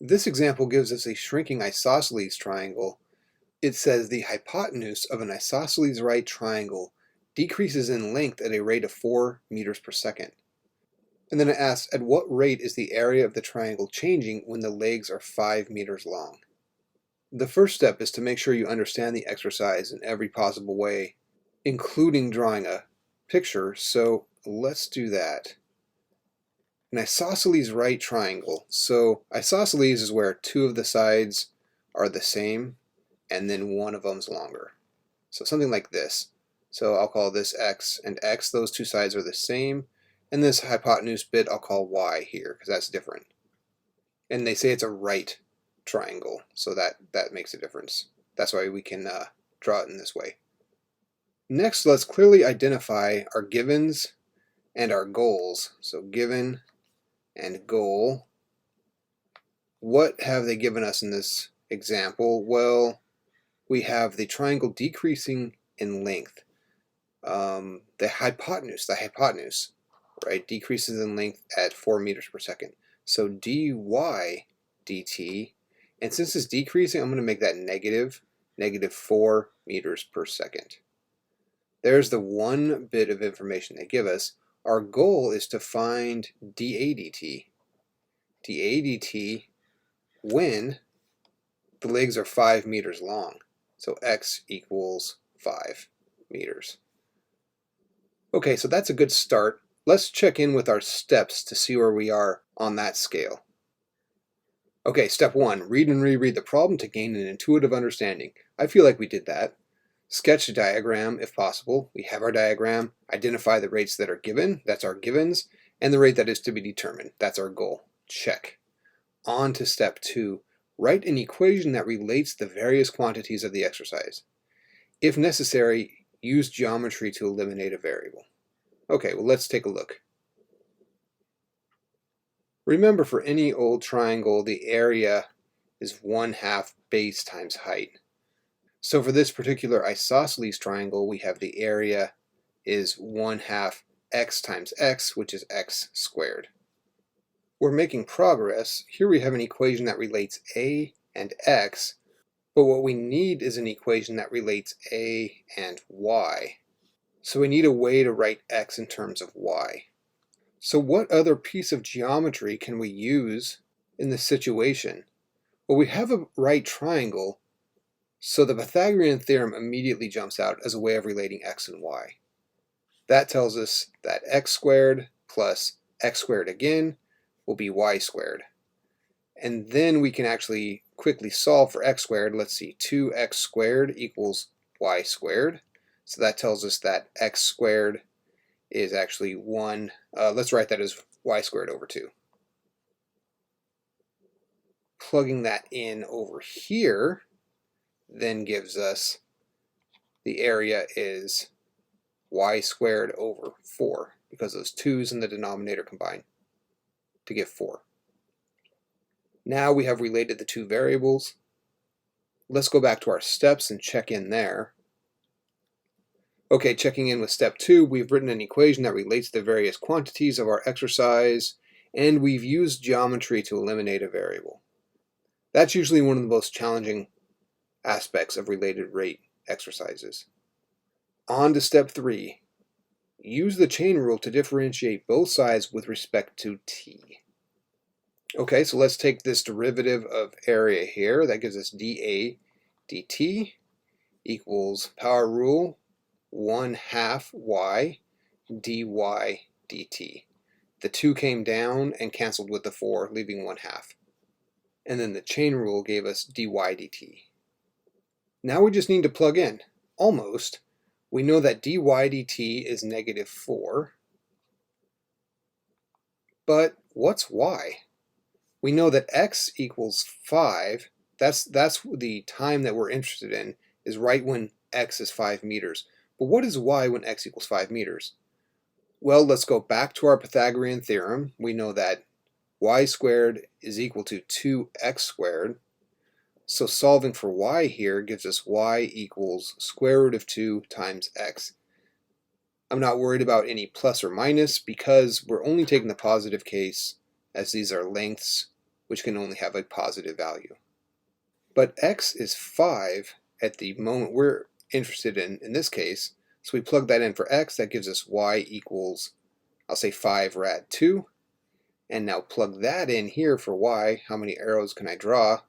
This example gives us a shrinking isosceles triangle. It says the hypotenuse of an isosceles right triangle decreases in length at a rate of 4 meters per second. And then it asks, at what rate is the area of the triangle changing when the legs are 5 meters long? The first step is to make sure you understand the exercise in every possible way, including drawing a picture, so let's do that. An isosceles right triangle. So isosceles is where two of the sides are the same and then one of them's longer. So something like this. So I'll call this x and x. Those two sides are the same. And this hypotenuse bit I'll call y here because that's different. And they say it's a right triangle, so that makes a difference. That's why we can draw it in this way. Next, let's clearly identify our givens and our goals. So given and goal. What have they given us in this example? Well, we have the triangle decreasing in length. The hypotenuse, right, decreases in length at 4 meters per second. So dy dt, and since it's decreasing, I'm going to make that negative 4 meters per second. There's the one bit of information they give us. Our goal is to find dA dt when the legs are 5 meters long. So x equals 5 meters. Okay, so that's a good start. Let's check in with our steps to see where we are on that scale. Okay, step 1, read and reread the problem to gain an intuitive understanding. I feel like we did that. Sketch a diagram if possible. We have our diagram. Identify the rates that are given, that's our givens, and the rate that is to be determined, that's our goal. Check. On to step 2, write an equation that relates the various quantities of the exercise. If necessary, use geometry to eliminate a variable. Okay, well, let's take a look. Remember, for any old triangle, the area is 1/2 base times height. So for this particular isosceles triangle, we have the area is 1/2 x times x, which is x squared. We're making progress. Here we have an equation that relates a and x, but what we need is an equation that relates a and y. So we need a way to write x in terms of y. So what other piece of geometry can we use in this situation? Well, we have a right triangle, so the Pythagorean theorem immediately jumps out as a way of relating x and y. That tells us that x squared plus x squared again will be y squared. And then we can actually quickly solve for x squared. Let's see, 2x squared equals y squared. So that tells us that x squared is actually 1. Let's write that as y squared over 2. Plugging that in over here then gives us the area is y squared over 4, because those 2's in the denominator combine to give 4. Now we have related the two variables. Let's go back to our steps and check in there. Okay, checking in with step 2, we've written an equation that relates the various quantities of our exercise, and we've used geometry to eliminate a variable. That's usually one of the most challenging aspects of related rate exercises. On to step 3. Use the chain rule to differentiate both sides with respect to t. Okay, so let's take this derivative of area here. That gives us dA dt equals power rule 1/2 y dy dt. The 2 came down and canceled with the 4, leaving 1/2. And then the chain rule gave us dy dt. Now we just need to plug in. Almost. We know that dy dt is -4. But what's y? We know that x equals 5. That's the time that we're interested in, is right when x is 5 meters. But what is y when x equals 5 meters? Well, let's go back to our Pythagorean theorem. We know that y squared is equal to 2x squared. So solving for y here gives us y equals square root of 2 times x. I'm not worried about any plus or minus because we're only taking the positive case, as these are lengths which can only have a positive value. But x is 5 at the moment we're interested in this case, so we plug that in for x. That gives us y equals, I'll say 5 rad 2. And now plug that in here for y. How many arrows can I draw?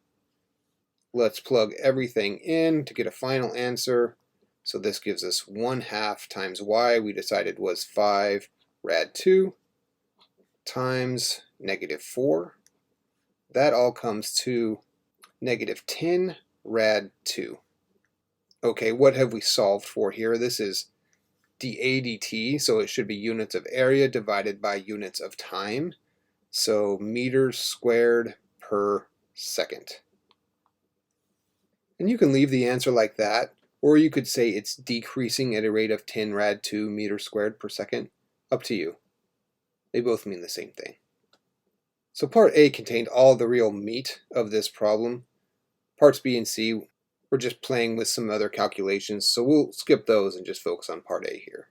Let's plug everything in to get a final answer. So this gives us 1/2 times y we decided was 5 rad 2 times -4. That all comes to -10 rad 2. Okay, what have we solved for here? This is dA dt, so it should be units of area divided by units of time. So meters squared per second. And you can leave the answer like that, or you could say it's decreasing at a rate of 10 rad 2 meters squared per second. Up to you. They both mean the same thing. So part A contained all the real meat of this problem. Parts B and C, we're just playing with some other calculations, so we'll skip those and just focus on part A here.